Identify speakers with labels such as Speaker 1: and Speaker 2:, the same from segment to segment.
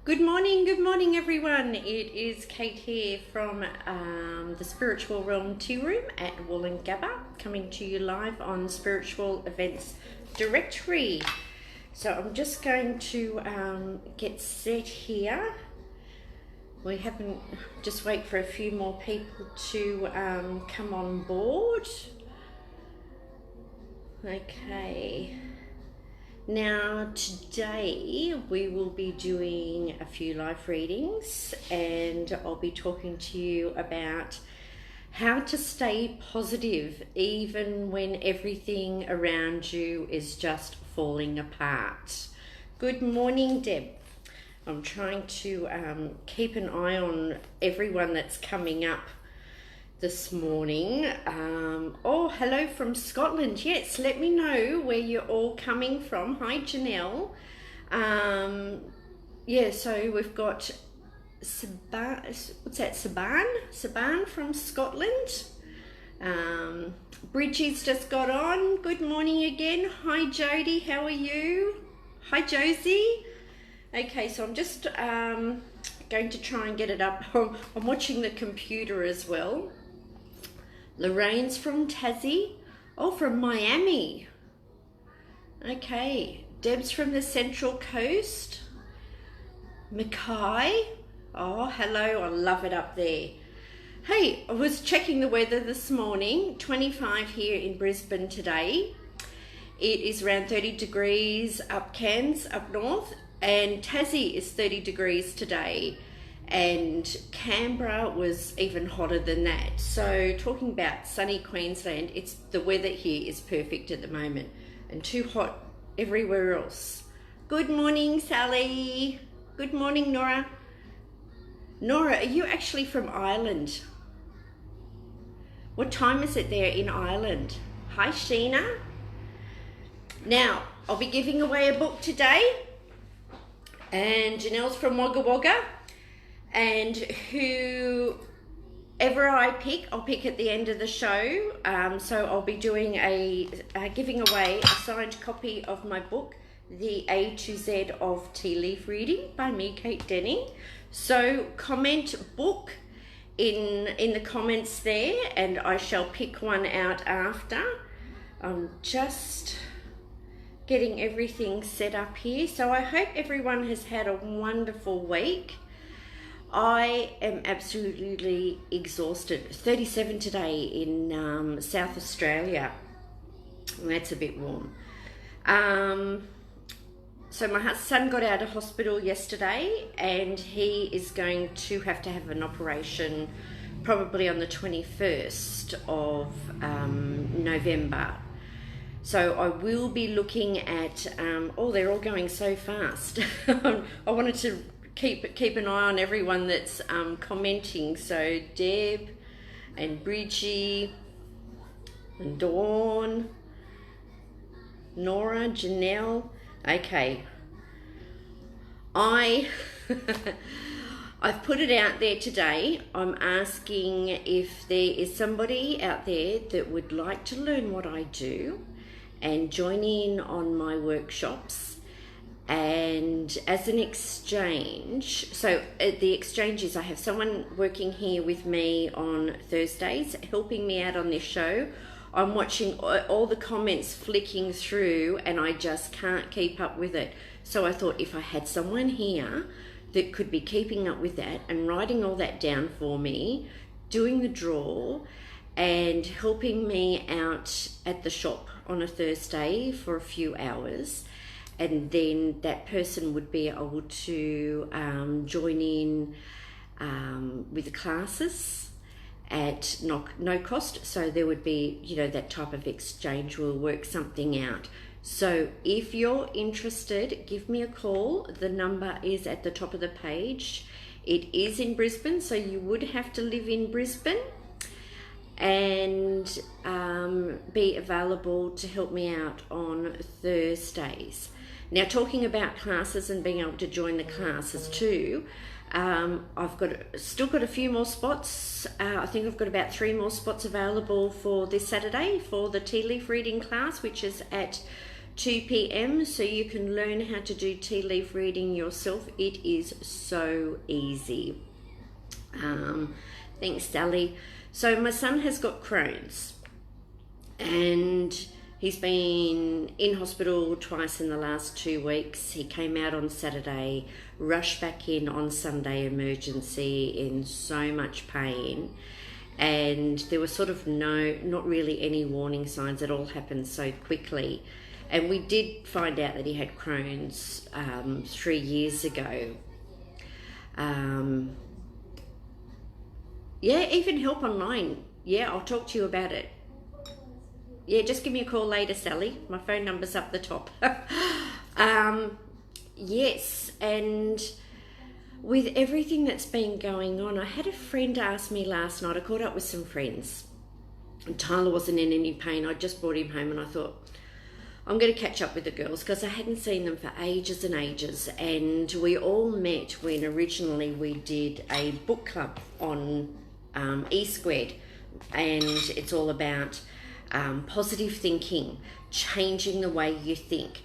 Speaker 1: Good morning, everyone. It is Kate here from the Spiritual Realm Tea Room at Wollongabba, coming to you live on Spiritual Events Directory. So I'm just going to get set here. We haven't, just wait for a few more people to come on board. Okay. Now today we will be doing a few live readings and I'll be talking to you about how to stay positive even when everything around you is just falling apart. Good morning, Deb. I'm trying to keep an eye on everyone that's coming up this morning. Oh, hello from Scotland. Yes, let me know where you're all coming from. Hi, Janelle. Yeah, so we've got Saban from Scotland. Bridgie's just got on. Good morning again. Hi, Jody. How are you? Hi, Josie. Okay, so I'm just going to try and get it up. I'm watching the computer as well. Lorraine's from Tassie. Oh, from Miami. Okay. Deb's from the Central Coast. Mackay. Oh, hello. I love it up there. Hey, I was checking the weather this morning. 25 here in Brisbane today. It is around 30 degrees up Cairns, up north. And Tassie is 30 degrees today. And Canberra was even hotter than that. So talking about sunny Queensland, the weather here is perfect at the moment and too hot everywhere else. Good morning, Sally. Good morning, Nora. Nora, are you actually from Ireland? What time is it there in Ireland? Hi, Sheena. Now, I'll be giving away a book today. And Janelle's from Wagga Wagga. And whoever I pick, I'll pick at the end of the show. So I'll be doing giving away a signed copy of my book, The A to Z of Tea Leaf Reading by me, Kate Denning. So comment book in the comments there, and I shall pick one out after. I'm just getting everything set up here. So I hope everyone has had a wonderful week. I am absolutely exhausted. 37 today in South Australia. That's a bit warm. So my son got out of hospital yesterday and he is going to have an operation probably on the 21st of November. So I will be looking at, oh, they're all going so fast. I wanted to keep an eye on everyone that's commenting. So Deb and Bridgie and Dawn, Nora, Janelle. Okay, I've put it out there today. I'm asking if there is somebody out there that would like to learn what I do and join in on my workshops. And as an exchange, so the exchange is I have someone working here with me on Thursdays, helping me out on this show. I'm watching all the comments flicking through and I just can't keep up with it. So I thought if I had someone here that could be keeping up with that and writing all that down for me, doing the draw and helping me out at the shop on a Thursday for a few hours, and then that person would be able to join in with the classes at no cost. So there would be, that type of exchange. Will work something out. So if you're interested, give me a call. The number is at the top of the page. It is in Brisbane, so you would have to live in Brisbane and be available to help me out on Thursdays. Now, talking about classes and being able to join the classes too, I've still got a few more spots. I think I've got about 3 more spots available for this Saturday for the tea leaf reading class, which is at 2 p.m. so you can learn how to do tea leaf reading yourself. It is so easy. Thanks, Sally. So my son has got Crohn's, and he's been in hospital twice in the last 2 weeks. He came out on Saturday, rushed back in on Sunday emergency in so much pain. And there was sort of not really any warning signs. It all happened so quickly. And we did find out that he had Crohn's 3 years ago. Yeah, even help online. Yeah, I'll talk to you about it. Yeah, just give me a call later, Sally. My phone number's up the top. Yes, and with everything that's been going on, I had a friend ask me last night. I caught up with some friends. And Tyler wasn't in any pain. I just brought him home, and I thought, I'm going to catch up with the girls because I hadn't seen them for ages and ages. And we all met when originally we did a book club on E Squared. And it's all about positive thinking, changing the way you think,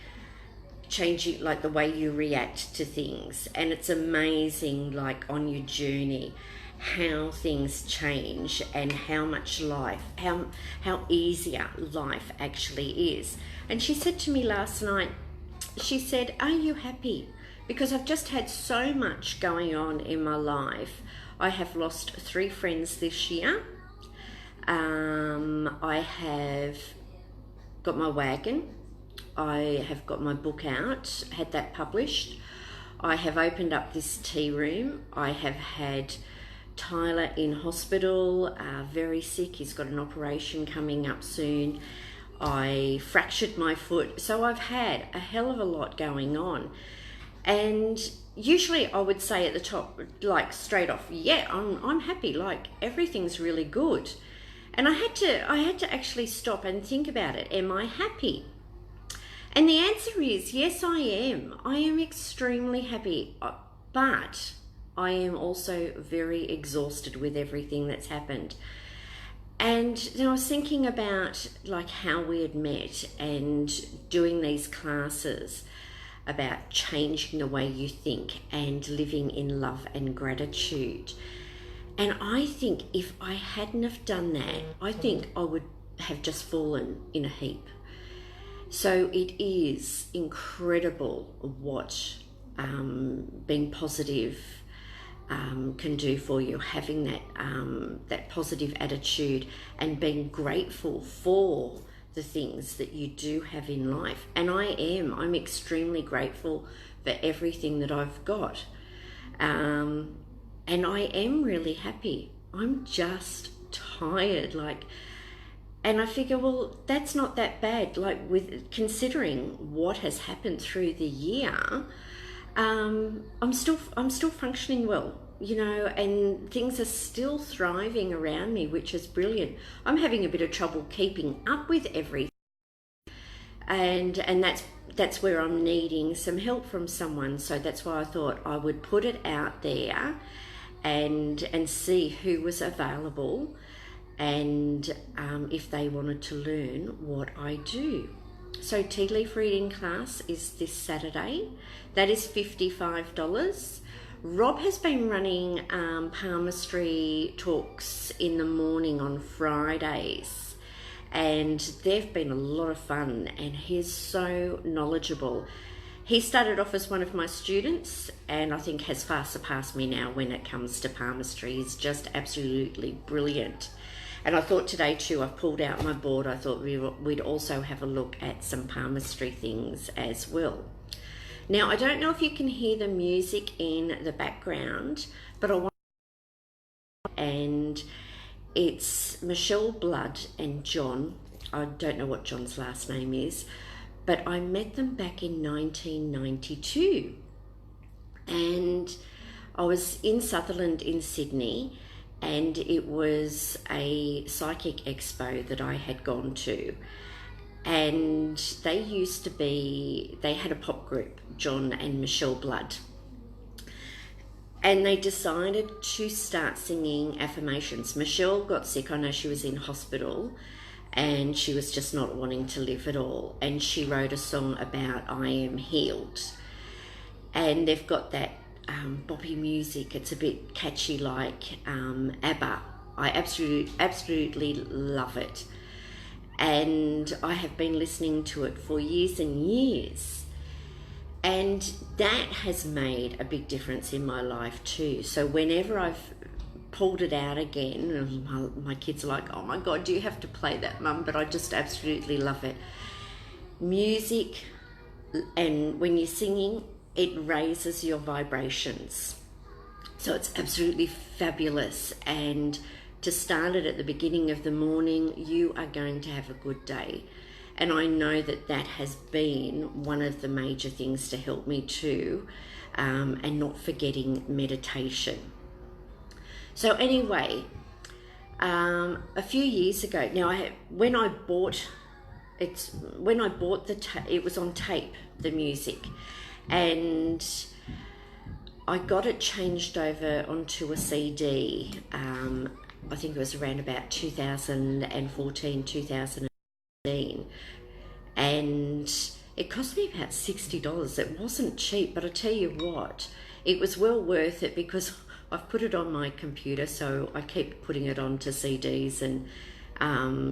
Speaker 1: changing like the way you react to things. And it's amazing, like on your journey, how things change and how much life, how easier life actually is. And she said to me last night, she said, are you happy? Because I've just had so much going on in my life. I have lost 3 friends this year. I have got my wagon. I have got my book out, had that published. I have opened up this tea room. I have had Tyler in hospital, very sick. He's got an operation coming up soon. I fractured my foot. So I've had a hell of a lot going on. And usually I would say at the top, like straight off, yeah, I'm happy, like everything's really good. And I had to actually stop and think about it. Am I happy? And the answer is yes, I am. I am extremely happy, but I am also very exhausted with everything that's happened. And then I was thinking about like how we had met and doing these classes about changing the way you think and living in love and gratitude. And I think if I hadn't have done that, I think I would have just fallen in a heap. So it is incredible what being positive can do for you, having that positive attitude and being grateful for the things that you do have in life. And I'm extremely grateful for everything that I've got. And I am really happy. I'm just tired, and I figure, well, that's not that bad. Like, with considering what has happened through the year, I'm still functioning well, and things are still thriving around me, which is brilliant. I'm having a bit of trouble keeping up with everything, and that's where I'm needing some help from someone. So that's why I thought I would put it out there and see who was available, and if they wanted to learn what I do. So tea leaf reading class is this Saturday. That is $55. Rob has been running palmistry talks in the morning on Fridays, and they've been a lot of fun, and he's so knowledgeable. He started off as one of my students, and I think has far surpassed me now when it comes to palmistry. He's just absolutely brilliant. And I thought today too, I've pulled out my board, I thought we'd also have a look at some palmistry things as well. Now, I don't know if you can hear the music in the background, but and it's Michelle Blood and John. I don't know what John's last name is, but I met them back in 1992. And I was in Sutherland in Sydney, and it was a psychic expo that I had gone to. And they had a pop group, John and Michelle Blood. And they decided to start singing affirmations. Michelle got sick, I know she was in hospital, and she was just not wanting to live at all. And she wrote a song about I Am Healed. And they've got that boppy music. It's a bit catchy like ABBA. I absolutely love it. And I have been listening to it for years and years. And that has made a big difference in my life too. So whenever I've pulled it out again, and my kids are like, oh my God, do you have to play that, Mum? But I just absolutely love it. Music, and when you're singing, it raises your vibrations. So it's absolutely fabulous. And to start it at the beginning of the morning, you are going to have a good day. And I know that that has been one of the major things to help me too, and not forgetting meditation. So anyway, a few years ago, now when I bought it was on tape, the music, and I got it changed over onto a CD. I think it was around about 2014, 2015, and it cost me about $60. It wasn't cheap, but I tell you what, it was well worth it, because I've put it on my computer, so I keep putting it onto CDs and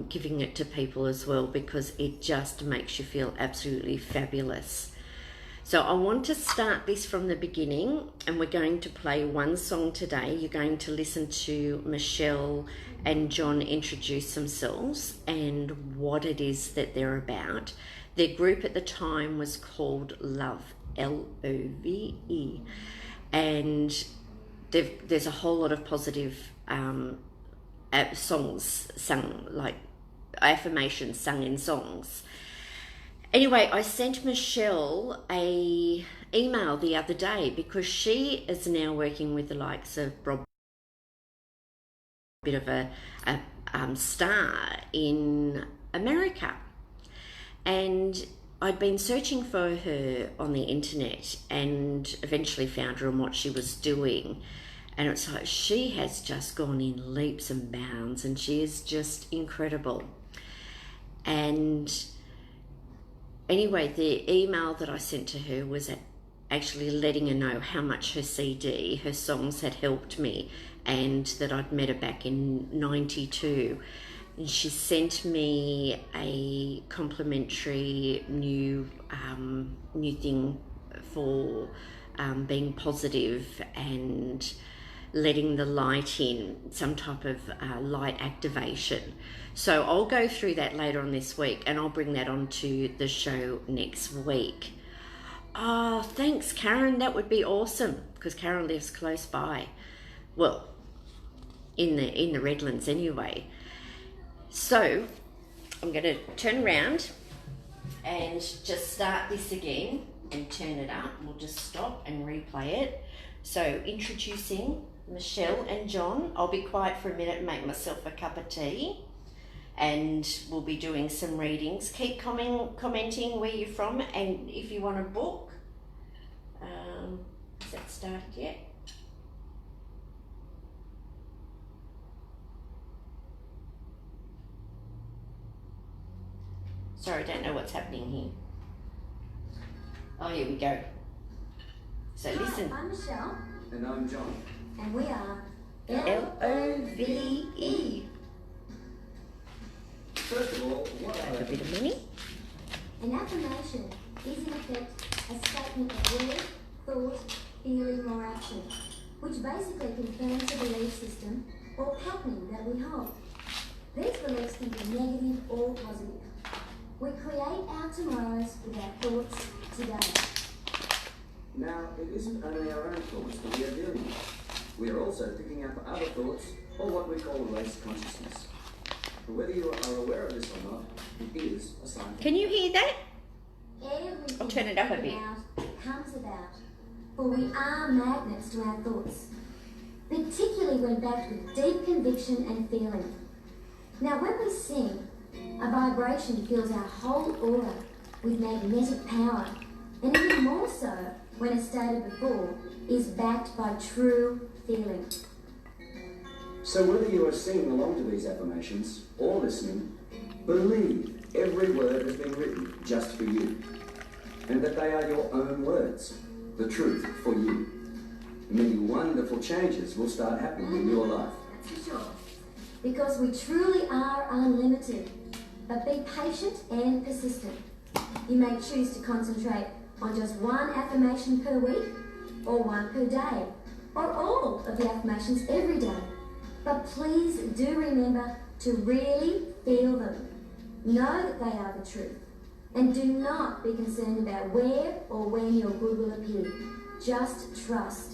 Speaker 1: giving it to people as well, because it just makes you feel absolutely fabulous. So I want to start this from the beginning, and we're going to play one song today. You're going to listen to Michelle and John introduce themselves and what it is that they're about. Their group at the time was called Love, Love, and there's a whole lot of positive songs sung, like affirmations sung in songs. Anyway, I sent Michelle a email the other day, because she is now working with the likes of Rob, bit of a star in America. And I'd been searching for her on the internet and eventually found her and what she was doing. And it's like, she has just gone in leaps and bounds, and she is just incredible. And anyway, the email that I sent to her was actually letting her know how much her CD, her songs had helped me, and that I'd met her back in '92. And she sent me a complimentary new thing for being positive and letting the light in, some type of light activation. So I'll go through that later on this week, and I'll bring that onto the show next week. Oh, thanks, Karen. That would be awesome, because Karen lives close by. Well, in the Redlands anyway. So I'm going to turn around and just start this again and turn it up. We'll just stop and replay it. So introducing Michelle and John. I'll be quiet for a minute and make myself a cup of tea, and we'll be doing some readings. Keep commenting where you're from, and if you want a book. Has that started yet? Sorry, I don't know what's happening here. Oh, here we go. So listen.
Speaker 2: Hi, I'm Michelle.
Speaker 3: And I'm John.
Speaker 2: And we are
Speaker 1: LOVE.
Speaker 3: First of all, what
Speaker 1: A bit of money.
Speaker 2: An affirmation is in effect a statement of word, thought, feeling or action, which basically confirms a belief system or pattern that we hold. These beliefs can be negative or positive. We create our tomorrows with our thoughts today.
Speaker 3: Now, it isn't only our own thoughts that we are dealing with. We are also picking up other thoughts, or what we call race consciousness. But whether you are aware of this or not, it is a sign.
Speaker 1: Can you hear that?
Speaker 2: Everything
Speaker 1: I'll turn it up a bit.
Speaker 2: comes about, for we are magnets to our thoughts, particularly when backed with deep conviction and feeling. Now, when we sing, a vibration fills our whole aura with magnetic power, and even more so when, as stated before, is backed by true feeling.
Speaker 3: So whether you are singing along to these affirmations or listening, Believe every word has been written just for you, and that they are your own words, the truth for you. Many wonderful changes will start happening in your life.
Speaker 2: That's for sure. Because we truly are unlimited. But be patient and persistent. You may choose to concentrate on just one affirmation per week, or one per day, or all of the affirmations every day. But please do remember to really feel them. Know that they are the truth. And do not be concerned about where or when your good will appear. Just trust.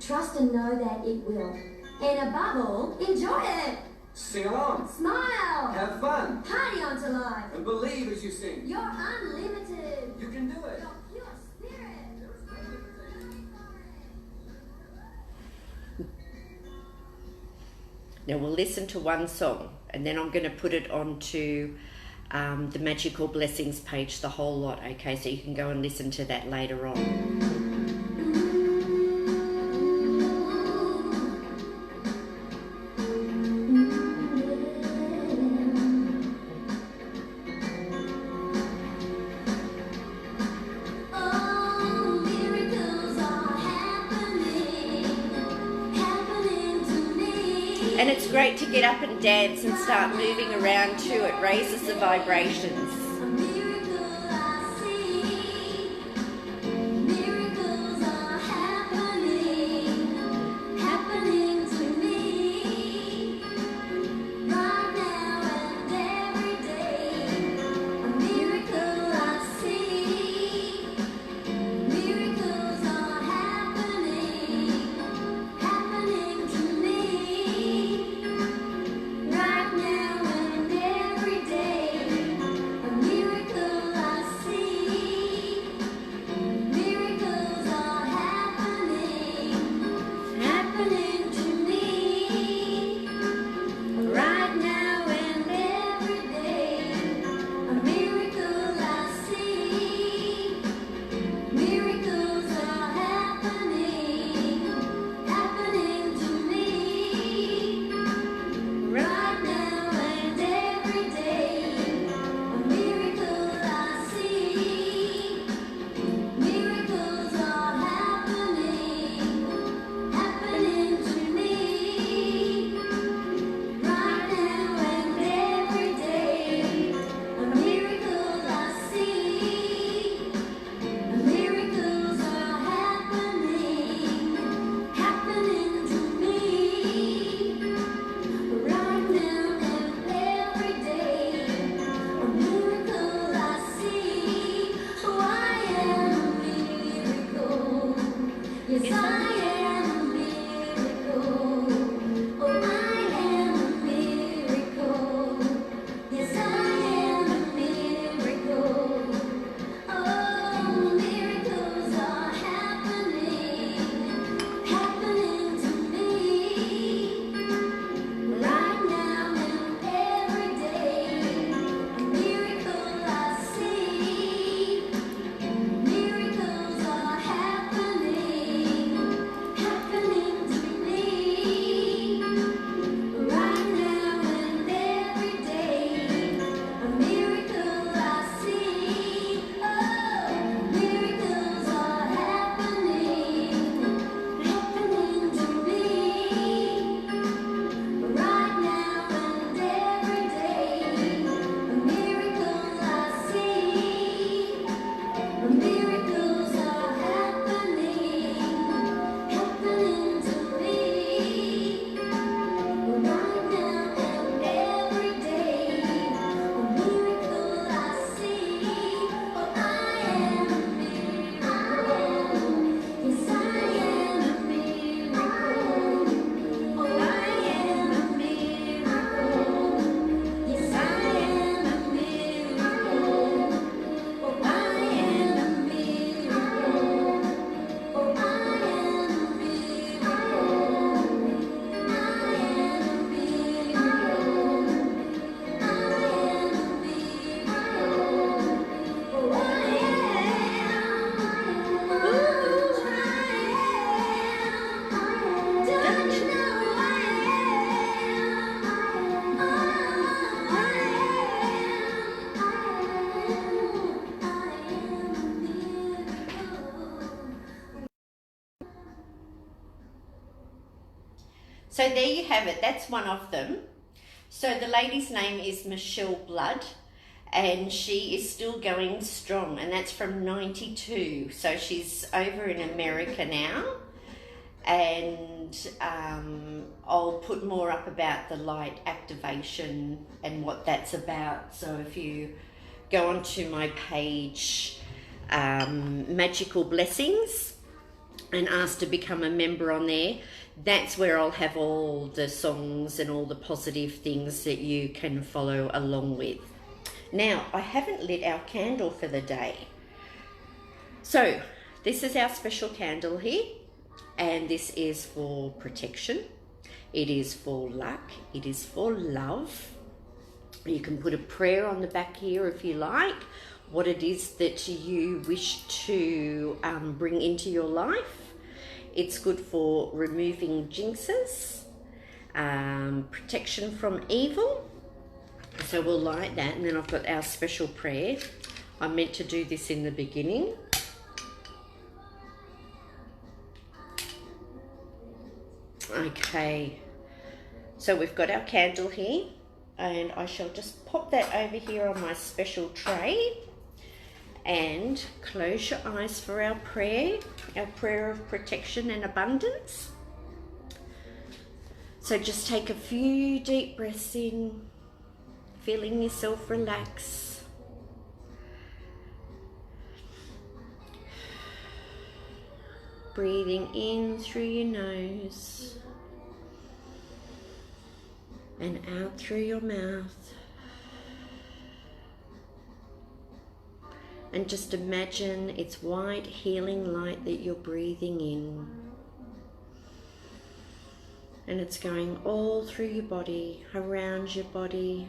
Speaker 2: Trust and know that it will. And above all, enjoy it!
Speaker 3: Sing along,
Speaker 2: Smile!
Speaker 3: have fun,
Speaker 2: Party on to life!
Speaker 3: and believe as you sing.
Speaker 2: You're unlimited!
Speaker 3: You can do it.
Speaker 2: Your pure spirit!
Speaker 1: Now we'll listen to one song, and then I'm going to put it onto the Magical Blessings page, the whole lot, okay? So you can go and listen to that later on. And it's great to get up and dance and start moving around too. It raises the vibrations. So there you have it. That's one of them. So the lady's name is Michelle Blood, and she is still going strong, and that's from 92. So she's over in America now, and I'll put more up about the light activation and what that's about. So if you go onto my page, Magical Blessings, and ask to become a member on there, that's where I'll have all the songs and all the positive things that you can follow along with. Now, I haven't lit our candle for the day. So, this is our special candle here, and this is for protection. It is for luck. It is for love. You can put a prayer on the back here if you like, what it is that you wish to bring into your life. It's good for removing jinxes, protection from evil. So we'll light that, and then I've got our special prayer. I meant to do this in the beginning. Okay, so we've got our candle here, and I shall just pop that over here on my special tray. And close your eyes for our prayer of protection and abundance. So just take a few deep breaths in, feeling yourself relax. Breathing in through your nose and out through your mouth. And just imagine it's white healing light that you're breathing in. And it's going all through your body, around your body,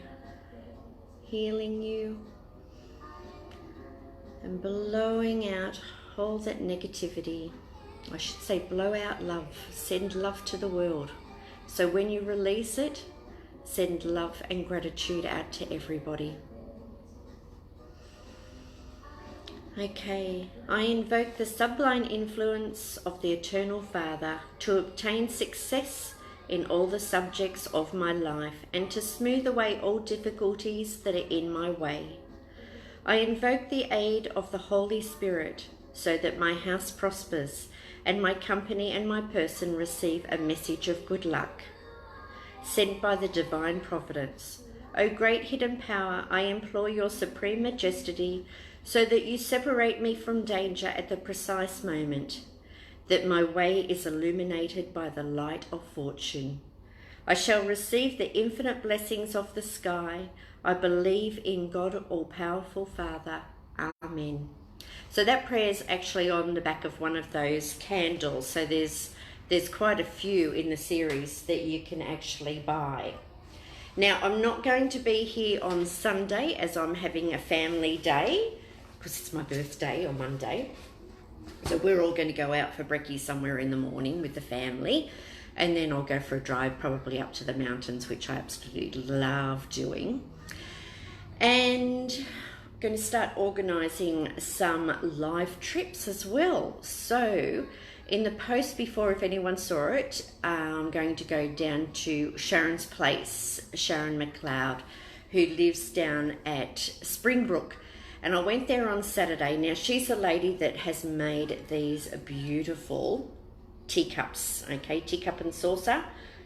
Speaker 1: healing you. And blowing out all that negativity. I should say blow out love. Send love to the world. So when you release it, send love and gratitude out to everybody. Okay, I invoke the sublime influence of the Eternal Father to obtain success in all the subjects of my life and to smooth away all difficulties that are in my way. I invoke the aid of the Holy Spirit so that my house prospers and my company and my person receive a message of good luck sent by the divine providence. O great hidden power, I implore your supreme majesty so that you separate me from danger at the precise moment, that my way is illuminated by the light of fortune. I shall receive the infinite blessings of the sky. I believe in God, all-powerful Father. Amen. So that prayer is actually on the back of one of those candles. So there's quite a few in the series that you can actually buy. Now, I'm not going to be here on Sunday as I'm having a family day, because it's my birthday on Monday. So we're all going to go out for brekkie somewhere in the morning with the family, and then I'll go for a drive probably up to the mountains, which I absolutely love doing. And I'm going to start organising some live trips as well. So in the post before, if anyone saw it, I'm going to go down to Sharon's place, Sharon McLeod, who lives down at Springbrook. And I went there on Saturday. Now, she's a lady that has made these beautiful teacups, okay, teacup and saucer,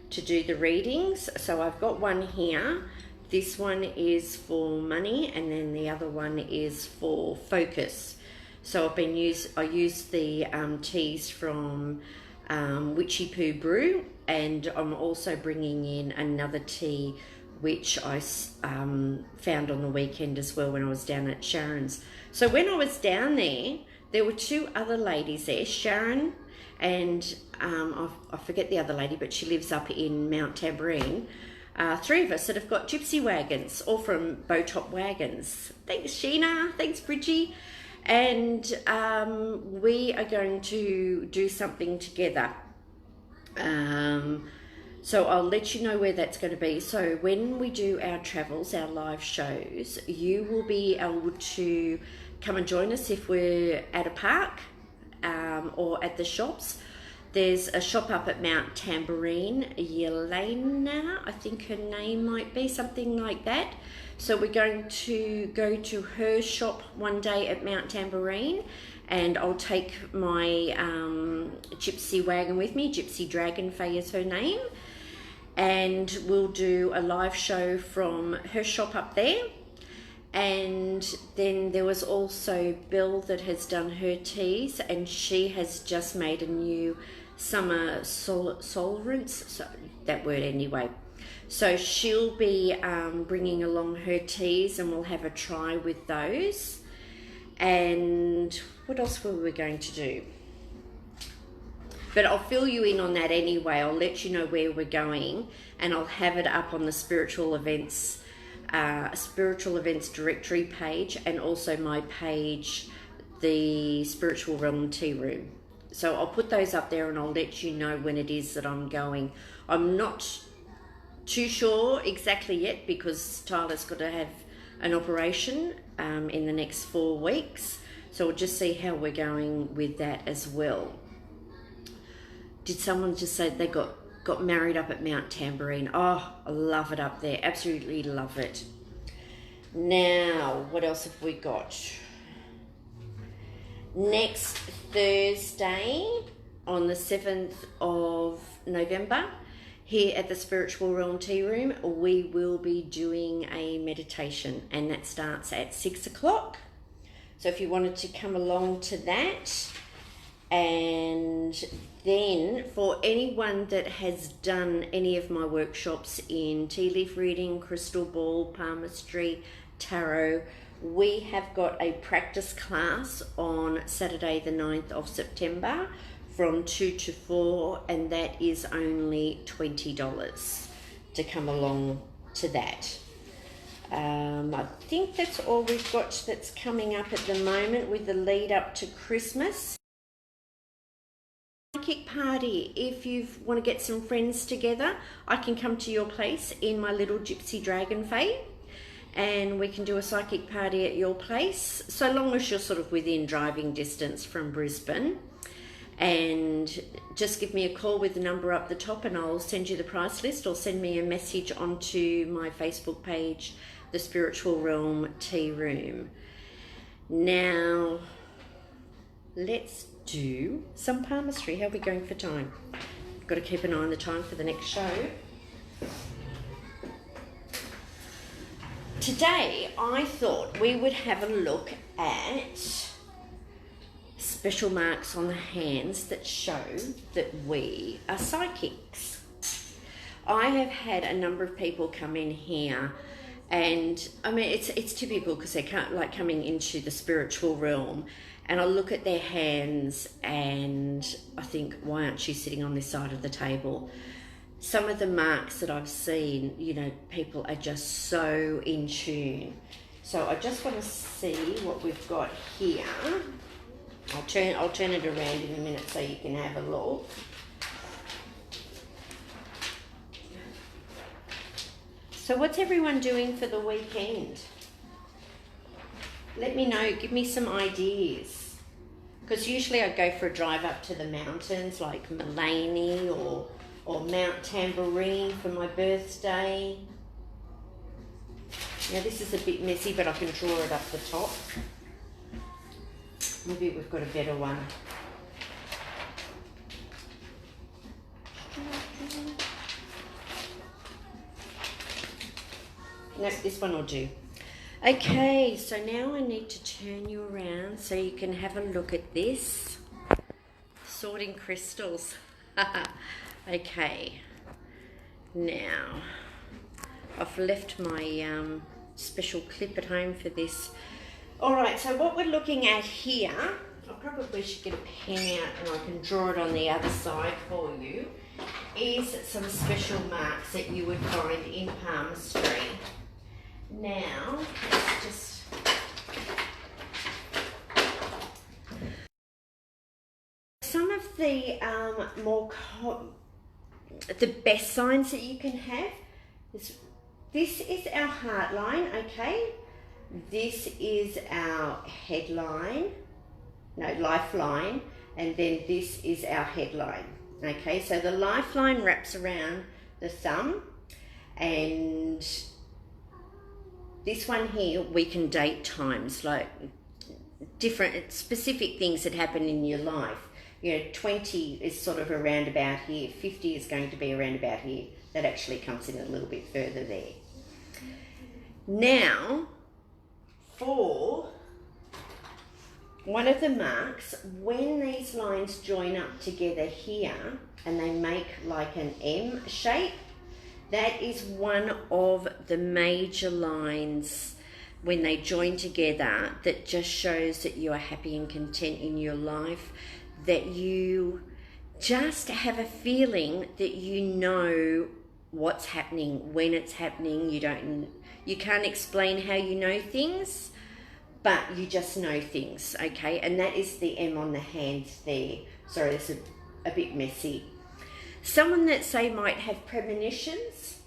Speaker 1: to do the readings. So I've got one here. This one is for money, and then the other one is for focus. So I used the teas from Witchy Poo Brew, and I'm also bringing in another tea which I found on the weekend as well when I was down at Sharon's. So when I was down there were two other ladies there, Sharon and I forget the other lady, but she lives up in Mount Tabarine. Three of us that have got gypsy wagons, all from Bowtop Wagons. Thanks, Sheena. Thanks, Bridgie. And we are going to do something together. So I'll let you know where that's going to be. So when we do our travels, our live shows, you will be able to come and join us if we're at a park or at the shops. There's a shop up at Mount Tambourine, Yelena, I think her name might be, something like that. So we're going to go to her shop one day at Mount Tambourine, and I'll take my gypsy wagon with me. Gypsy Dragon Faye is her name. And we'll do a live show from her shop up there. And then there was also Bill that has done her teas, and she has just made a new summer sol roots, so that word anyway. So she'll be bringing along her teas, and we'll have a try with those. And what else were we going to do? But I'll fill you in on that anyway. I'll let you know where we're going, and I'll have it up on the spiritual events directory page, and also my page, the Spiritual Realm Tea Room. So I'll put those up there, and I'll let you know when it is that I'm going. I'm not too sure exactly yet, because Tyler's got to have an operation in the next 4 weeks. So we'll just see how we're going with that as well. Did someone just say they got married up at Mount Tambourine? Oh, I love it up there. Absolutely love it. Now, what else have we got? Next Thursday, on the 7th of November, here at the Spiritual Realm Tea Room, we will be doing a meditation, and that starts at 6 o'clock. So if you wanted to come along to that. And then for anyone that has done any of my workshops in tea leaf reading, crystal ball, palmistry, tarot, we have got a practice class on Saturday the 9th of September from 2 to 4, and that is only $20 to come along to that. I think that's all we've got that's coming up at the moment with the lead up to Christmas. Psychic party. If you want to get some friends together, I can come to your place in my little Gypsy Dragon Faye, and we can do a psychic party at your place, so long as you're sort of within driving distance from Brisbane. And just give me a call with the number up the top, and I'll send you the price list, or send me a message onto my Facebook page, the Spiritual Realm Tea Room. Now, let's do some palmistry. How are we going for time? Got to keep an eye on the time for the next show. Today, I thought we would have a look at special marks on the hands that show that we are psychics. I have had a number of people come in here, and I mean it's typical because they can't, like, coming into the spiritual realm, and I look at their hands and I think, why aren't you sitting on this side of the table? Some of the marks that I've seen, you know, people are just so in tune. So I just want to see what we've got here. I'll turn it around in a minute so you can have a look. So what's everyone doing for the weekend? Let me know, give me some ideas. Because usually I go for a drive up to the mountains, like Mullaney or Mount Tambourine for my birthday. Now this is a bit messy, but I can draw it up the top. Maybe we've got a better one. Nope, this one will do. Okay, so now I need to turn you around so you can have a look at this. Sorting crystals. Okay, now I've left my special clip at home for this. Alright, so what we're looking at here, I probably should get a pen out and I can draw it on the other side for you, is some special marks that you would find in palmistry. Now, let's just... Some of the the best signs that you can have is, this is our heart line, okay? This is our headline, no, lifeline. and then this is our headline. Okay, so the lifeline wraps around the thumb, and this one here, we can date times, like different specific things that happen in your life. 20 is sort of around about here, 50 is going to be around about here. That actually comes in a little bit further there. Now, for one of the marks, when these lines join up together here and they make like an M shape, that is one of the major lines when they join together that just shows that you are happy and content in your life, that you just have a feeling that you know what's happening, when it's happening. You can't explain how you know things, but you just know things, okay? And that is the M on the hands there. Sorry, that's a bit messy. Someone that, say, might have premonitions,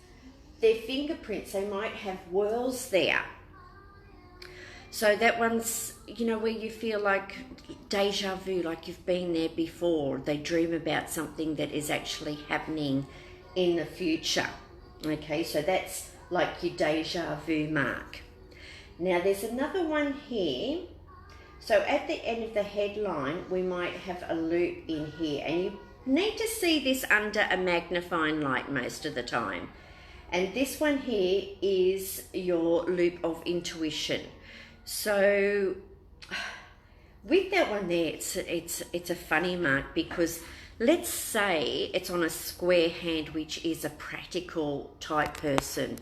Speaker 1: their fingerprints, they might have whorls there. So that one's, where you feel like deja vu, like you've been there before. They dream about something that is actually happening in the future. Okay, so that's like your deja vu mark. Now there's another one here. So at the end of the headline, we might have a loop in here, and you need to see this under a magnifying light most of the time. And this one here is your loop of intuition. So with that one there, it's a funny mark, because let's say it's on a square hand, which is a practical type person.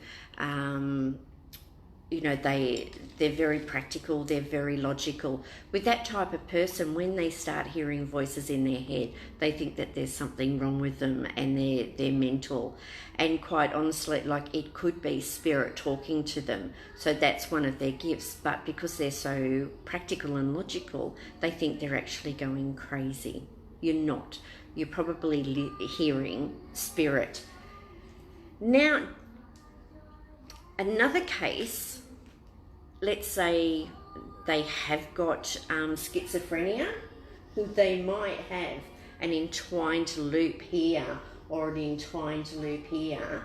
Speaker 1: They're very practical, they're very logical. With that type of person, when they start hearing voices in their head, they think that there's something wrong with them and they're mental. And quite honestly, like, it could be spirit talking to them. So that's one of their gifts. But because they're so practical and logical, they think they're actually going crazy. You're not. You're probably hearing spirit. Now, another case, let's say they have got schizophrenia, who they might have an entwined loop here or an entwined loop here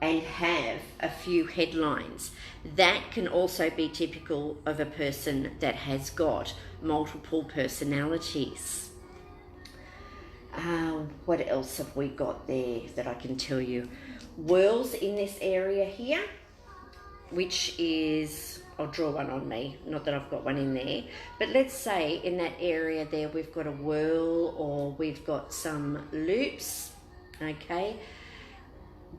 Speaker 1: and have a few headlines. That can also be typical of a person that has got multiple personalities. What else have we got there that I can tell you? Whorls in this area here, which is, I'll draw one on me, not that I've got one in there, but let's say in that area there we've got a whirl or we've got some loops, okay?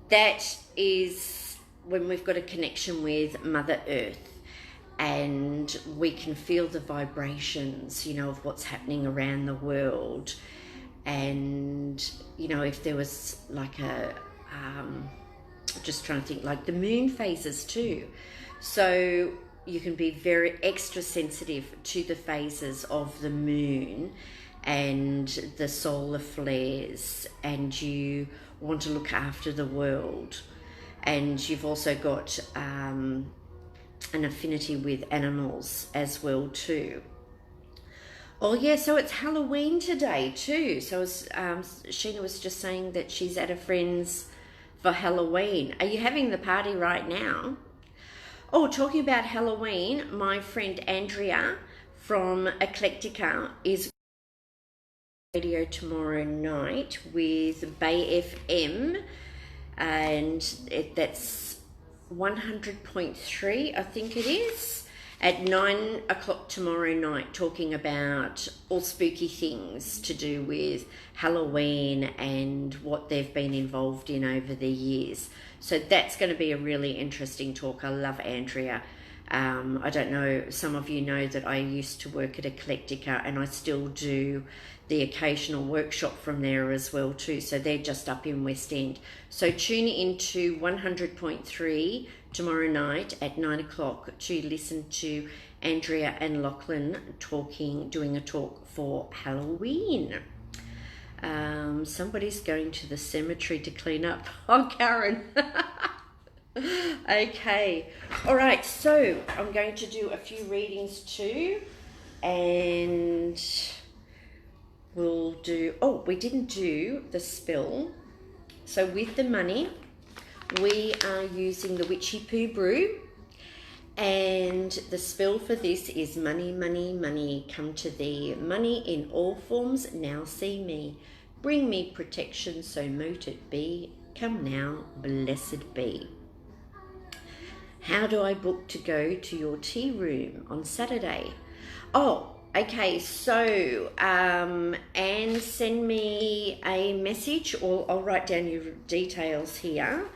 Speaker 1: That is when we've got a connection with Mother Earth, and we can feel the vibrations, of what's happening around the world. And, if there was like just trying to think, like the moon phases too. So you can be very extra sensitive to the phases of the moon and the solar flares, and you want to look after the world. And you've also got an affinity with animals as well too. Oh yeah, so it's Halloween today too. So Sheena was just saying that she's at a friend's for Halloween. Are you having the party right now? Oh, talking about Halloween, my friend Andrea from Eclectica is radio tomorrow night with Bay FM, and that's 100.3, I think it is, at 9 o'clock tomorrow night, talking about all spooky things to do with Halloween and what they've been involved in over the years. So that's going to be a really interesting talk. I love Andrea. I don't know, some of you know that I used to work at Eclectica, and I still do the occasional workshop from there as well too. So they're just up in West End. So tune into 100.3 tomorrow night at 9 o'clock to listen to Andrea and Lachlan doing a talk for Halloween. Somebody's going to the cemetery to clean up. Oh, Karen. Okay. All right. So I'm going to do a few readings too. And we'll do, oh, we didn't do the spell. So with the money, we are using the Witchy Poo Brew. And the spell for this is money, money, money, come to thee. Money in all forms, now see me. Bring me protection, so mote it be. Come now, blessed be. How do I book to go to your tea room on Saturday? Oh, okay, so Anne, send me a message, or I'll write down your details here.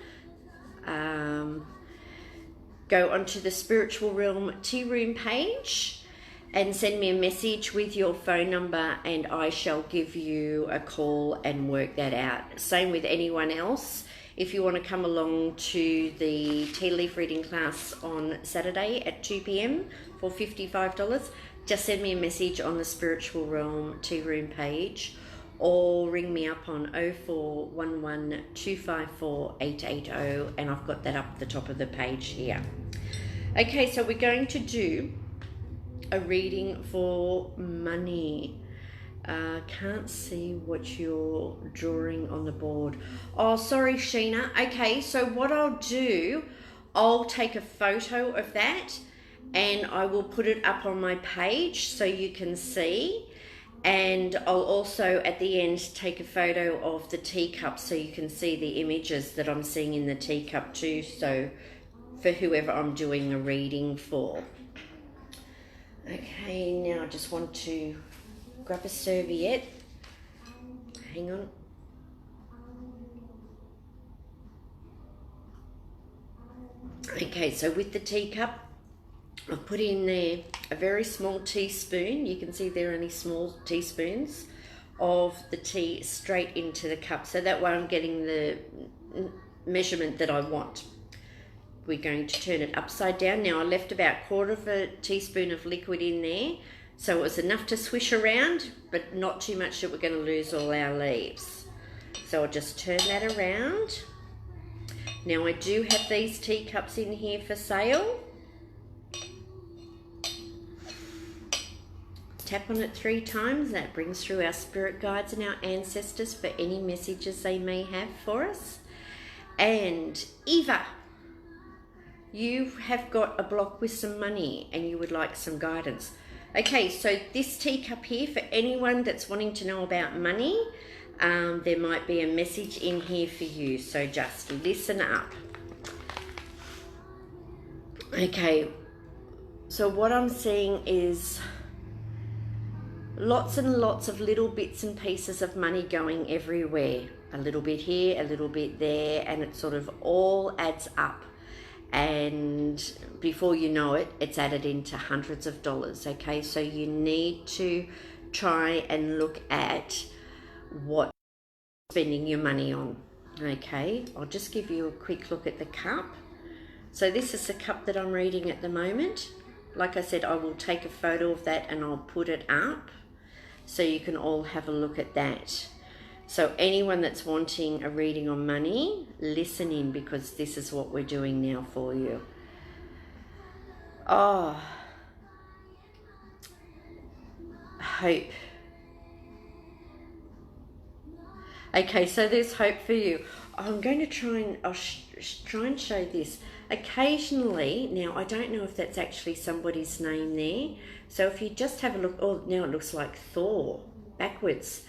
Speaker 1: Go onto the Spiritual Realm Tea Room page and send me a message with your phone number, and I shall give you a call and work that out. Same with anyone else. If you want to come along to the tea leaf reading class on Saturday at 2 p.m. for $55, just send me a message on the Spiritual Realm Tea Room page, or ring me up on 0411 254 880, and I've got that up the top of the page here. Okay, so we're going to do a reading for money. Can't see what you're drawing on the board. Oh, sorry, Sheena. Okay, so what I'll do, I'll take a photo of that and I will put it up on my page so you can see. And I'll also at the end take a photo of the teacup so you can see the images that I'm seeing in the teacup too, so for whoever I'm doing a reading for. Okay, now I just want to grab a serviette. Hang on. Okay, so with the teacup, I've put in there a very small teaspoon. You can see there are only small teaspoons of the tea straight into the cup. So that way I'm getting the measurement that I want. We're going to turn it upside down. Now I left about 1/4 teaspoon of liquid in there. So it was enough to swish around, but not too much that we're going to lose all our leaves. So I'll just turn that around. Now I do have these teacups in here for sale. Tap on it 3 times. That brings through our spirit guides and our ancestors for any messages they may have for us. And Eva, you have got a block with some money and you would like some guidance. Okay, so this teacup here, for anyone that's wanting to know about money, there might be a message in here for you, so just listen up. Okay, so what I'm seeing is lots and lots of little bits and pieces of money going everywhere. A little bit here, a little bit there, and it sort of all adds up. And before you know it, it's added into hundreds of dollars. Okay, so you need to try and look at what you're spending your money on. Okay, I'll just give you a quick look at the cup. So this is the cup that I'm reading at the moment. Like I said, I will take a photo of that and I'll put it up so you can all have a look at that. So anyone that's wanting a reading on money, listen in, because this is what we're doing now for you. Oh, hope. Okay, so there's hope for you. I'm going to try and try and show this. Occasionally, now I don't know if that's actually somebody's name there. So if you just have a look, oh, now it looks like Thor backwards.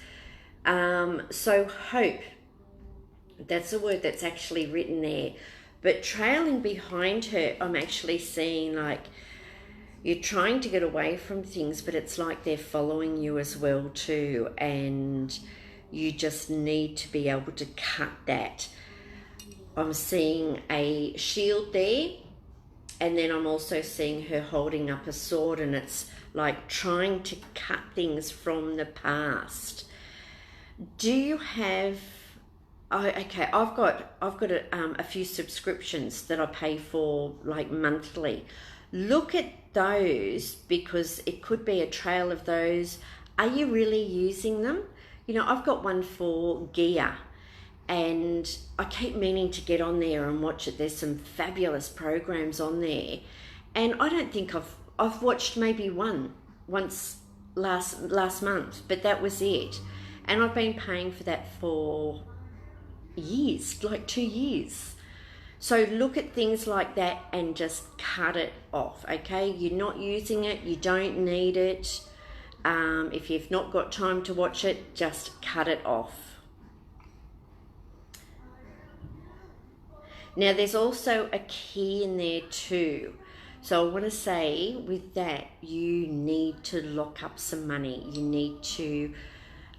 Speaker 1: So hope, that's a word that's actually written there. But trailing behind her, I'm actually seeing like you're trying to get away from things, but it's like they're following you as well too. And you just need to be able to cut that. I'm seeing a shield there. And then I'm also seeing her holding up a sword, and it's like trying to cut things from the past. Do you have? Oh, okay, I've got a few subscriptions that I pay for like monthly. Look at those, because it could be a trail of those. Are you really using them? You know, I've got one for gear, and I keep meaning to get on there and watch it. There's some fabulous programs on there, and I don't think I've watched maybe once last month, but that was it. And I've been paying for that for years, like 2 years. So look at things like that and just cut it off, okay? You're not using it, you don't need it. If you've not got time to watch it, just cut it off. Now there's also a key in there too. So I want to say with that, you need to lock up some money. You need to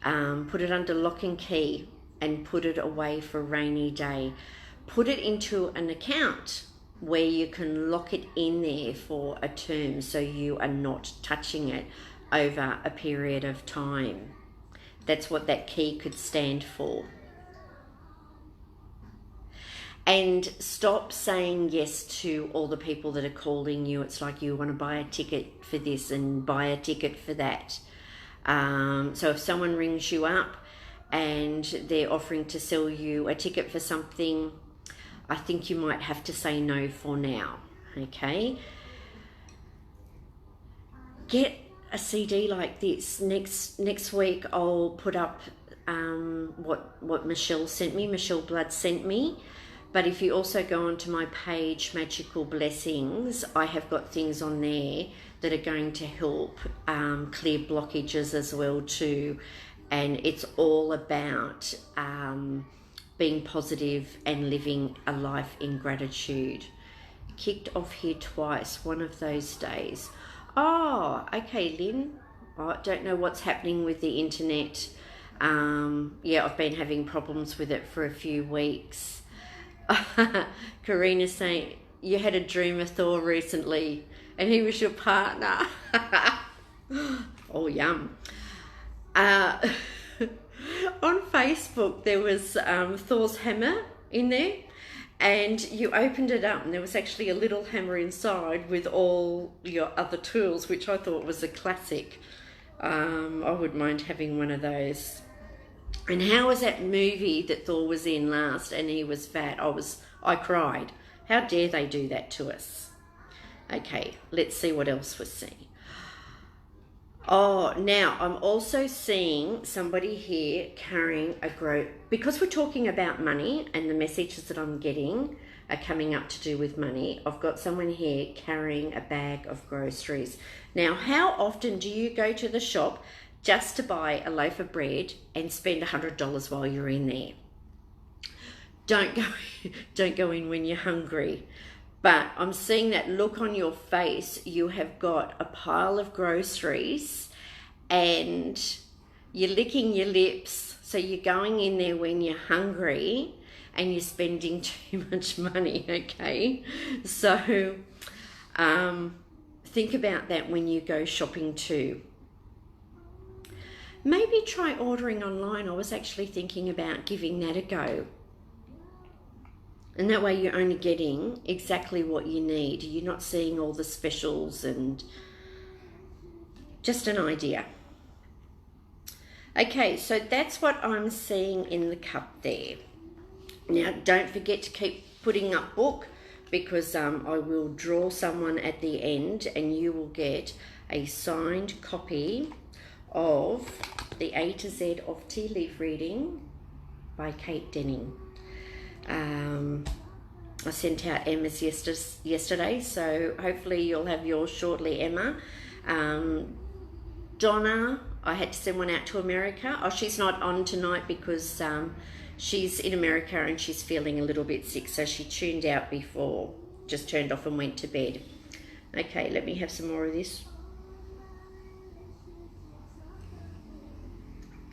Speaker 1: put it under lock and key and put it away for a rainy day. Put it into an account where you can lock it in there for a term so you are not touching it over a period of time. That's what that key could stand for. And stop saying yes to all the people that are calling you. It's like you want to buy a ticket for this and buy a ticket for that. So if someone rings you up and they're offering to sell you a ticket for something, I think you might have to say no for now, okay? Get a CD like this. Next week I'll put up what Michelle sent me, Michelle Blood sent me. But if you also go onto my page, Magical Blessings, I have got things on there that are going to help clear blockages as well too. And it's all about being positive and living a life in gratitude. Kicked off here twice, one of those days. Oh, okay, Lynn. I don't know what's happening with the internet. Yeah, I've been having problems with it for a few weeks. Karina's saying, you had a dream of Thor recently and he was your partner. Oh, yum. On Facebook, there was Thor's hammer in there, and you opened it up and there was actually a little hammer inside with all your other tools, which I thought was a classic. I wouldn't mind having one of those. And how was that movie that Thor was in last and he was fat? I cried. How dare they do that to us? Okay, let's see what else we're seeing. Oh, now I'm also seeing somebody here carrying because we're talking about money and the messages that I'm getting are coming up to do with money. I've got someone here carrying a bag of groceries. Now, how often do you go to the shop just to buy a loaf of bread and spend $100 while you're in there? Don't go in when you're hungry. But I'm seeing that look on your face. You have got a pile of groceries and you're licking your lips. So you're going in there when you're hungry and you're spending too much money, okay? So think about that when you go shopping too. Maybe try ordering online. I was actually thinking about giving that a go. And that way you're only getting exactly what you need. You're not seeing all the specials and just an idea. Okay, so that's what I'm seeing in the cup there. Now, don't forget to keep putting up book because I will draw someone at the end and you will get a signed copy of the A to Z of Tea Leaf Reading by Kate Denning. I sent out Emma's yesterday, so hopefully you'll have yours shortly, Emma. Donna, I had to send one out to America. Oh, she's not on tonight because she's in America and she's feeling a little bit sick, so she tuned out before, just turned off and went to bed. Okay, let me have some more of this.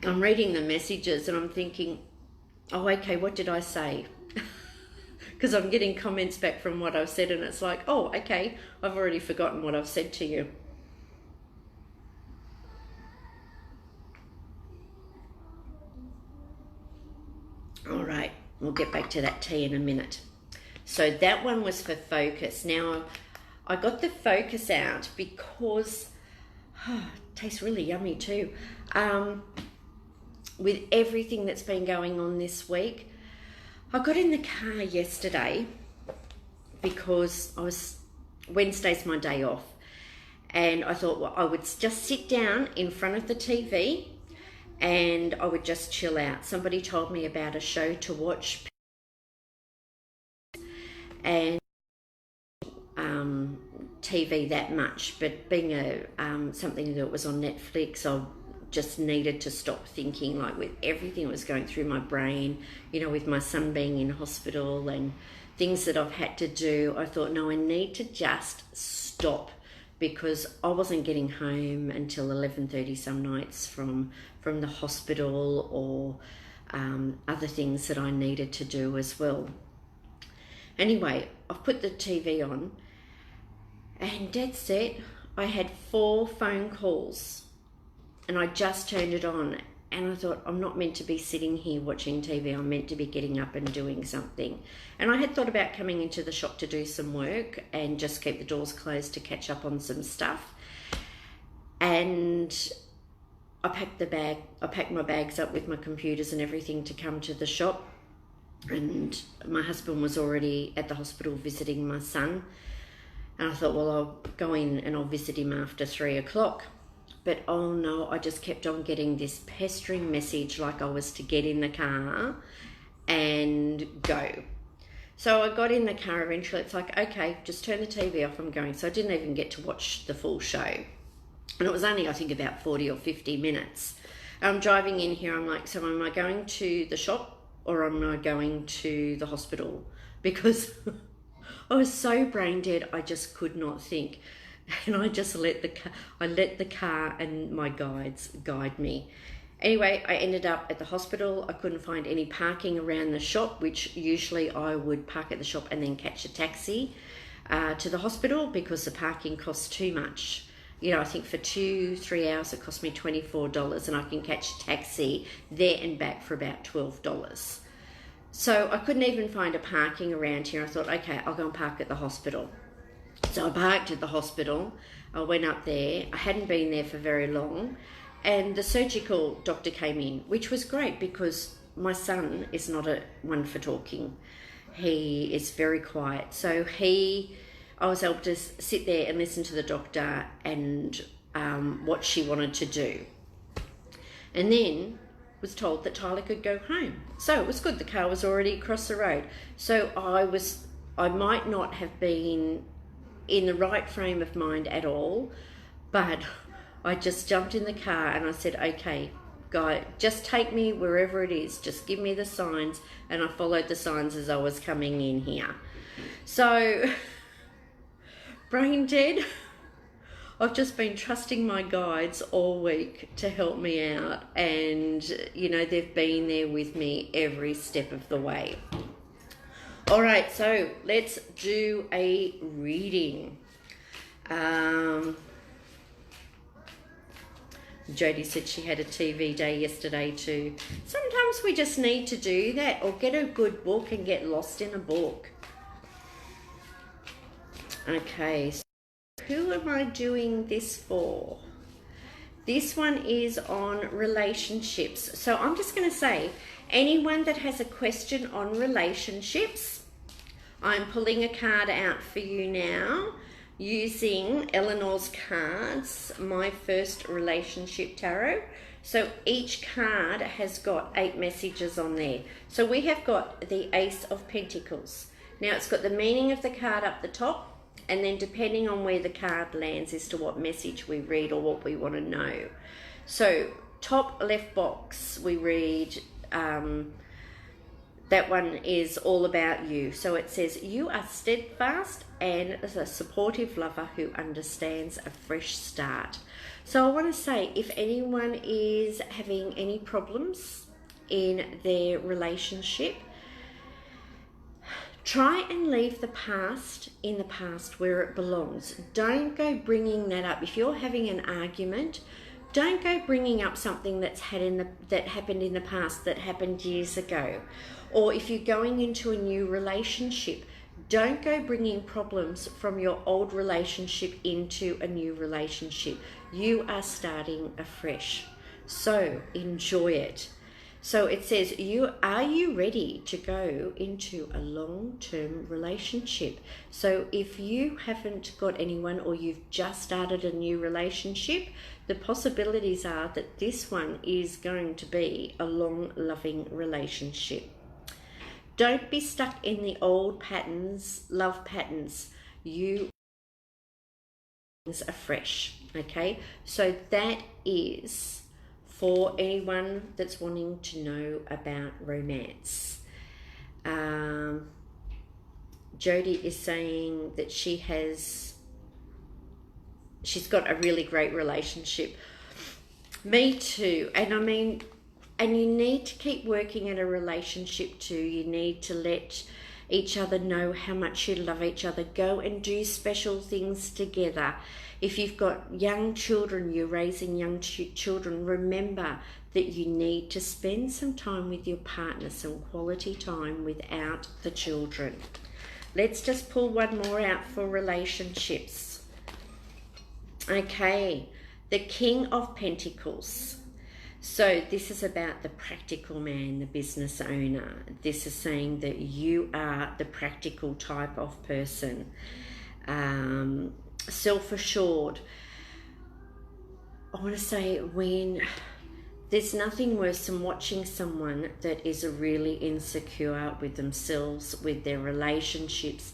Speaker 1: I'm reading the messages and I'm thinking, oh, okay, what did I say? Because I'm getting comments back from what I've said and it's like, oh, okay, I've already forgotten what I've said to you. All right, we'll get back to that tea in a minute. So that one was for focus. Now, I got the focus out because it tastes really yummy too. With everything that's been going on this week, I got in the car yesterday because Wednesday's my day off, And I thought, well, I would just sit down in front of the TV and I would just chill out. Somebody told me about a show to watch, and TV that much, but being something that was on Netflix, I just needed to stop thinking, like with everything that was going through my brain, you know, with my son being in hospital and things that I've had to do. I thought, no, I need to just stop, because I wasn't getting home until 11:30 some nights from the hospital, or other things that I needed to do as well. Anyway, I've put the TV on, and dead set, I had 4 phone calls, and I just turned it on, and I thought, I'm not meant to be sitting here watching TV, I'm meant to be getting up and doing something. And I had thought about coming into the shop to do some work and just keep the doors closed to catch up on some stuff. And I packed my bags up with my computers and everything to come to the shop. And my husband was already at the hospital visiting my son. And I thought, well, I'll go in and I'll visit him after 3 o'clock. But oh no, I just kept on getting this pestering message like I was to get in the car and go. So I got in the car eventually. It's like, okay, just turn the TV off, I'm going. So I didn't even get to watch the full show. And it was only, I think, about 40 or 50 minutes. I'm driving in here, I'm like, so am I going to the shop or am I going to the hospital? Because I was so brain dead, I just could not think. And I just let the car and my guides guide me. Anyway, I ended up at the hospital. I couldn't find any parking around the shop, which usually I would park at the shop and then catch a taxi to the hospital, because the parking costs too much. You know, I think for 2-3 hours it cost me $24, and I can catch a taxi there and back for about $12. So I couldn't even find a parking around here. I thought, okay, I'll go and park at the hospital. So I parked at the hospital. I went up there. I hadn't been there for very long. And the surgical doctor came in, which was great because my son is not one for talking. He is very quiet. So I was able to sit there and listen to the doctor and what she wanted to do. And then was told that Tyler could go home. So it was good. The car was already across the road. So I might not have been in the right frame of mind at all, but I just jumped in the car and I said, okay, guy, just take me wherever it is. Just give me the signs. And I followed the signs as I was coming in here. So, brain dead. I've just been trusting my guides all week to help me out. And, you know, they've been there with me every step of the way. All right, so let's do a reading. Jodie said she had a TV day yesterday too. Sometimes we just need to do that, or get a good book and get lost in a book. Okay, so who am I doing this for? This one is on relationships. So I'm just going to say, anyone that has a question on relationships, I'm pulling a card out for you now using Eleanor's cards, My First Relationship Tarot. So each card has got 8 messages on there. So we have got the Ace of Pentacles. Now it's got the meaning of the card up the top, and then depending on where the card lands as to what message we read or what we want to know. So top left box, we read, that one is all about you. So it says, you are steadfast and a supportive lover who understands a fresh start. So I want to say, if anyone is having any problems in their relationship, try and leave the past in the past where it belongs. Don't go bringing that up. If you're having an argument, don't go bringing up something that happened in the past, that happened years ago. Or if you're going into a new relationship, don't go bringing problems from your old relationship into a new relationship. You are starting afresh. So enjoy it. So it says, are you ready to go into a long-term relationship? So if you haven't got anyone, or you've just started a new relationship, the possibilities are that this one is going to be a long, loving relationship. Don't be stuck in the old patterns, love patterns. You are fresh, okay? So that is for anyone that's wanting to know about romance. Jody is saying that she's got a really great relationship. Me too. And I mean, and you need to keep working at a relationship too. You need to let each other know how much you love each other. Go and do special things together. If you've got young children, you're raising young children, remember that you need to spend some time with your partner, some quality time without the children. Let's just pull one more out for relationships. Okay, the King of Pentacles. So this is about the practical man, the business owner. This is saying that you are the practical type of person. Self-assured. I want to say, when there's nothing worse than watching someone that is really insecure with themselves, with their relationships.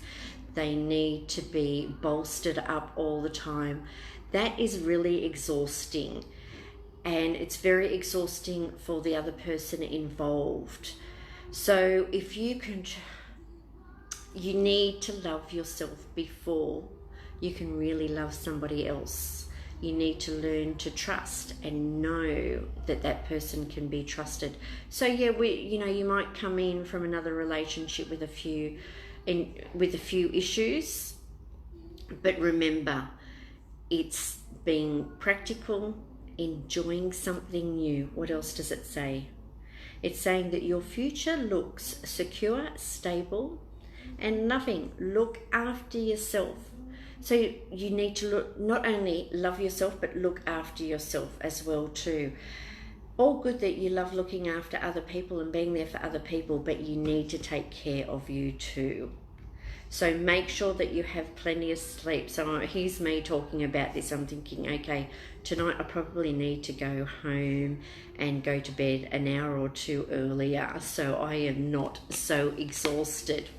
Speaker 1: They need to be bolstered up all the time. That is really exhausting. And it's very exhausting for the other person involved. So if you need to love yourself before you can really love somebody else. You need to learn to trust and know that that person can be trusted. So yeah, you might come in from another relationship with a few issues, but remember, it's being practical, enjoying something new. What else does it say? It's saying that your future looks secure, stable, and loving. Look after yourself. So you need to not only love yourself, but look after yourself as well too. All good that you love looking after other people and being there for other people, but you need to take care of you too. So make sure that you have plenty of sleep. So here's me talking about this. I'm thinking, okay, tonight I probably need to go home and go to bed an hour or two earlier, so I am not so exhausted.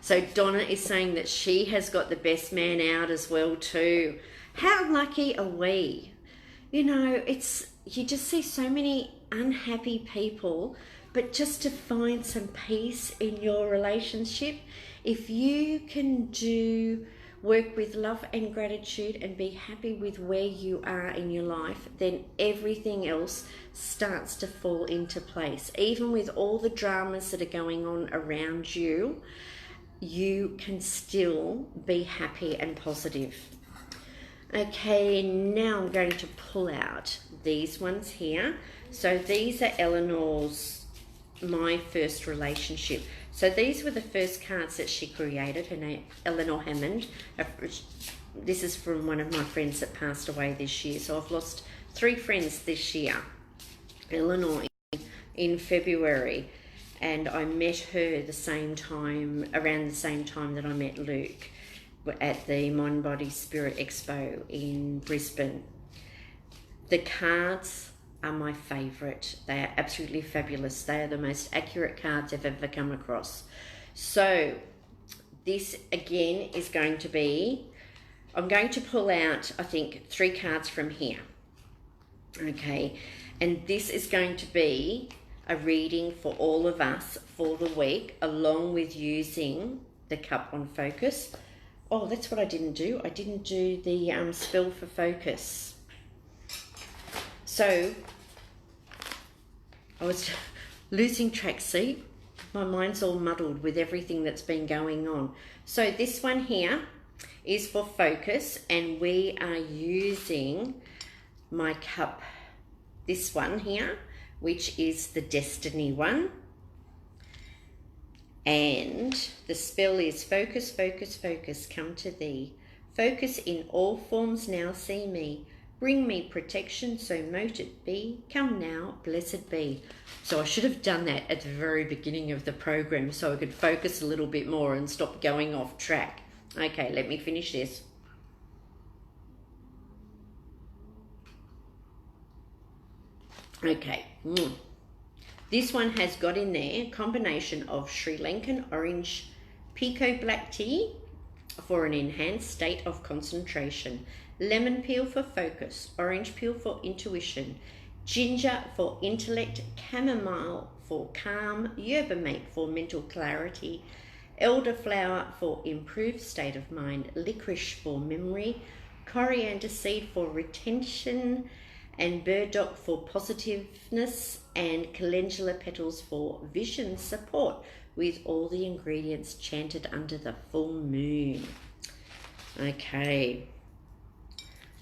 Speaker 1: So Donna is saying that she has got the best man out as well too. How lucky are we? You just see so many unhappy people, but just to find some peace in your relationship, if you can work with love and gratitude and be happy with where you are in your life, then everything else starts to fall into place. Even with all the dramas that are going on around you, you can still be happy and positive. Okay, now I'm going to pull out these ones here. So these are Eleanor's My First Relationship. So these were the first cards that she created. Her name, Eleanor Hammond. This is from one of my friends that passed away this year. So I've lost 3 friends this year. Eleanor in February. And I met her around the same time that I met Luke at the Mind Body Spirit Expo in Brisbane. The cards are my favourite. They are absolutely fabulous. They are the most accurate cards I've ever come across. So this again is going to be, I'm going to pull out, I think, 3 cards from here. Okay, and this is going to be a reading for all of us for the week, along with using the Cup on Focus. Oh, that's what I didn't do. I didn't do the spell for focus. So I was losing track, see? My mind's all muddled with everything that's been going on. So this one here is for focus, and we are using my cup, this one here, which is the Destiny one. And the spell is focus, focus, focus, come to thee. Focus in all forms now see me. Bring me protection, so mote it be. Come now, blessed be. So I should have done that at the very beginning of the program so I could focus a little bit more and stop going off track. Okay, let me finish this. Okay. This one has got in there a combination of Sri Lankan orange Pico black tea for an enhanced state of concentration, lemon peel for focus, orange peel for intuition, ginger for intellect, chamomile for calm, yerba mate for mental clarity, elderflower for improved state of mind, licorice for memory, coriander seed for retention, and burdock for positiveness, and calendula petals for vision support, with all the ingredients chanted under the full moon. Okay,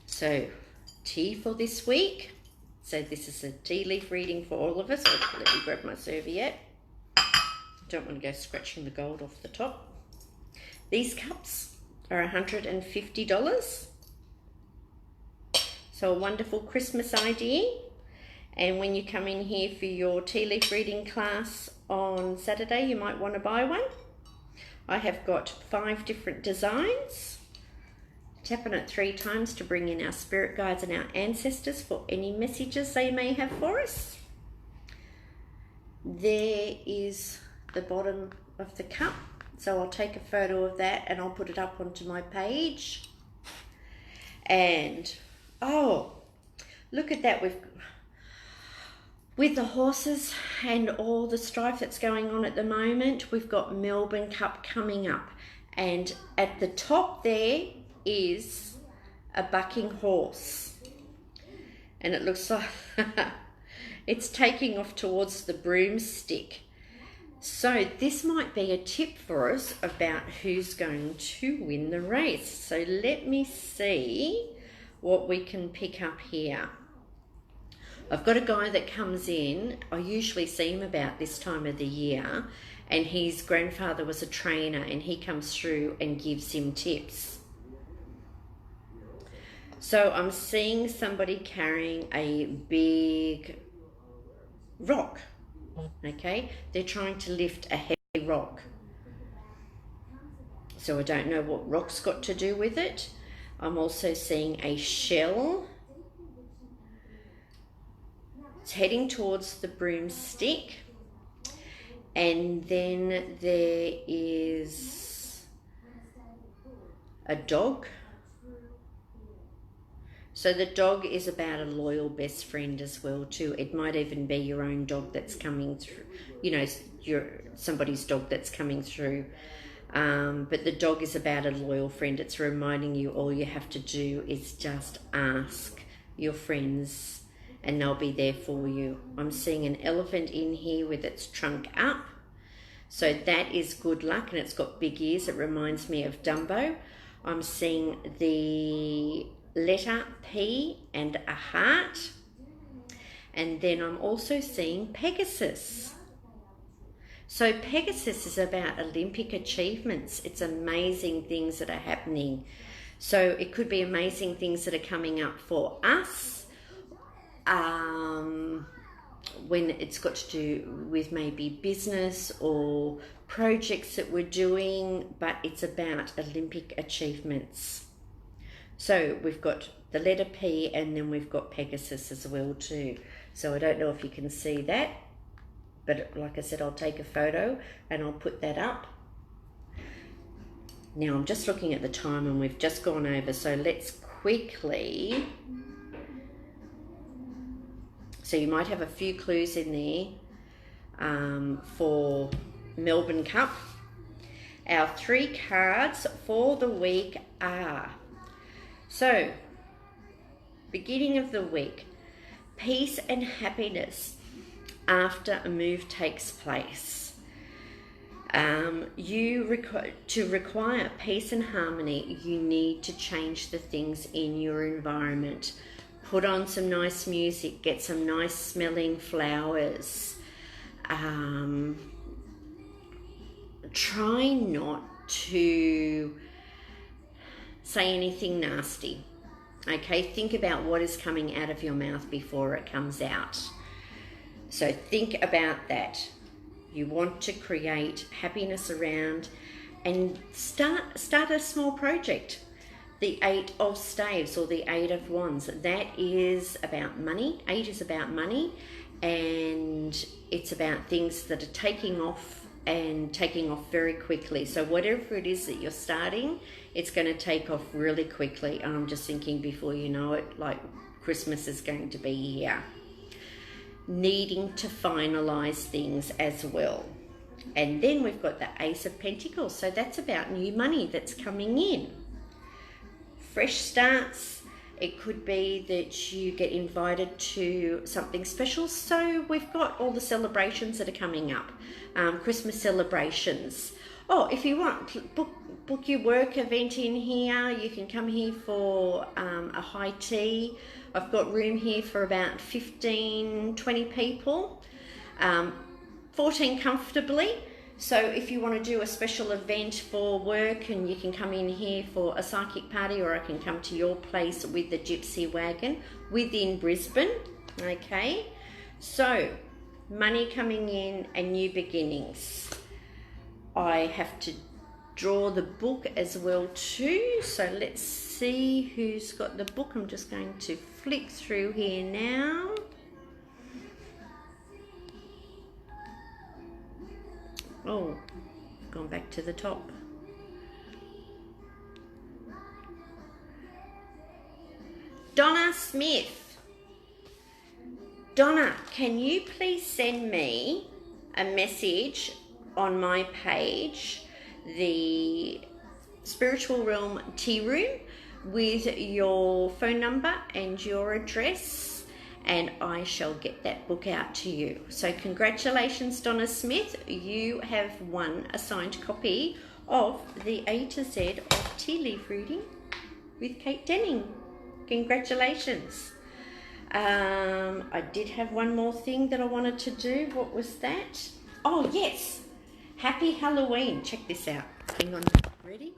Speaker 1: so tea for this week. So this is a tea leaf reading for all of us. Let me grab my serviette. Don't want to go scratching the gold off the top. These cups are $150. So a wonderful Christmas idea. And when you come in here for your tea leaf reading class on Saturday, you might want to buy one. I have got 5 different designs. Tap on it 3 times to bring in our spirit guides and our ancestors for any messages they may have for us. There is the bottom of the cup. So I'll take a photo of that and I'll put it up onto my page. And oh, look at that. With the horses and all the strife that's going on at the moment, we've got Melbourne Cup coming up. And at the top there is a bucking horse. And it looks like it's taking off towards the broomstick. So this might be a tip for us about who's going to win the race. So let me see what we can pick up here. I've got a guy that comes in, I usually see him about this time of the year, and his grandfather was a trainer and he comes through and gives him tips. So I'm seeing somebody carrying a big rock, okay? They're trying to lift a heavy rock. So I don't know what rock's got to do with it. I'm also seeing a shell. It's heading towards the broomstick. And then there is a dog. So the dog is about a loyal best friend as well too. It might even be your own dog that's coming through, you know, somebody's dog that's coming through. But the dog is about a loyal friend. It's reminding you all you have to do is just ask your friends and they'll be there for you. I'm seeing an elephant in here with its trunk up. So that is good luck, and it's got big ears. It reminds me of Dumbo. I'm seeing the letter P and a heart. And then I'm also seeing Pegasus. So Pegasus is about Olympic achievements. It's amazing things that are happening. So it could be amazing things that are coming up for us. When it's got to do with maybe business or projects that we're doing, but it's about Olympic achievements. So we've got the letter P and then we've got Pegasus as well too. So I don't know if you can see that, but like I said, I'll take a photo and I'll put that up. Now I'm just looking at the time and we've just gone over, so let's quickly... So you might have a few clues in there for Melbourne Cup. Our 3 cards for the week are, so beginning of the week, peace and happiness after a move takes place. To require peace and harmony, you need to change the things in your environment. Put on some nice music, get some nice smelling flowers. Try not to say anything nasty. Okay, think about what is coming out of your mouth before it comes out. So think about that. You want to create happiness around and start a small project. The 8 of Staves or the 8 of Wands, that is about money. 8 is about money, and it's about things that are taking off and taking off very quickly. So whatever it is that you're starting, it's going to take off really quickly. And I'm just thinking, before you know it, like, Christmas is going to be here. Needing to finalize things as well. And then we've got the Ace of Pentacles. So that's about new money that's coming in. Fresh starts. It could be that you get invited to something special. So we've got all the celebrations that are coming up. Christmas celebrations. Oh, if you want, book your work event in here. You can come here for a high tea. I've got room here for about 15, 20 people. 14 comfortably. So if you want to do a special event for work, and you can come in here for a psychic party, or I can come to your place with the Gypsy Wagon within Brisbane. Okay, so money coming in and new beginnings. I have to draw the book as well too. So let's see who's got the book. I'm just going to flick through here now. Oh, gone back to the top. Donna Smith. Donna, can you please send me a message on my page, the Spiritual Realm Tea Room, with your phone number and your address, and I shall get that book out to you. So congratulations, Donna Smith. You have won a signed copy of the A to Z of Tea Leaf Reading with Kate Denning. Congratulations. I did have one more thing that I wanted to do. What was that? Oh, yes. Happy Halloween. Check this out. Hang on. Ready?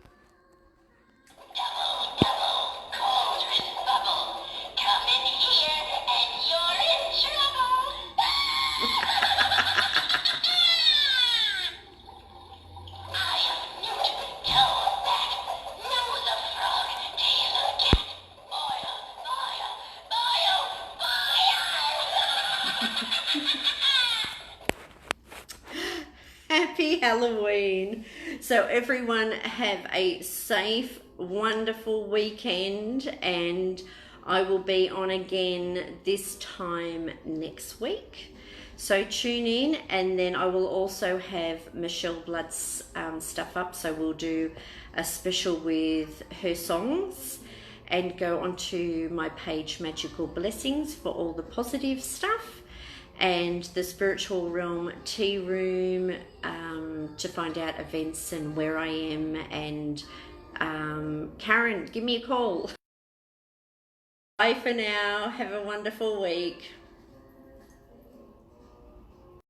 Speaker 1: Happy Halloween. So everyone have a safe, wonderful weekend, and I will be on again this time next week. So tune in, and then I will also have Michelle Blood's stuff up. So we'll do a special with her songs, and go onto my page Magical Blessings for all the positive stuff, and the Spiritual Realm Tea Room to find out events and where I am. And Karen, give me a call. Bye for now. Have a wonderful week.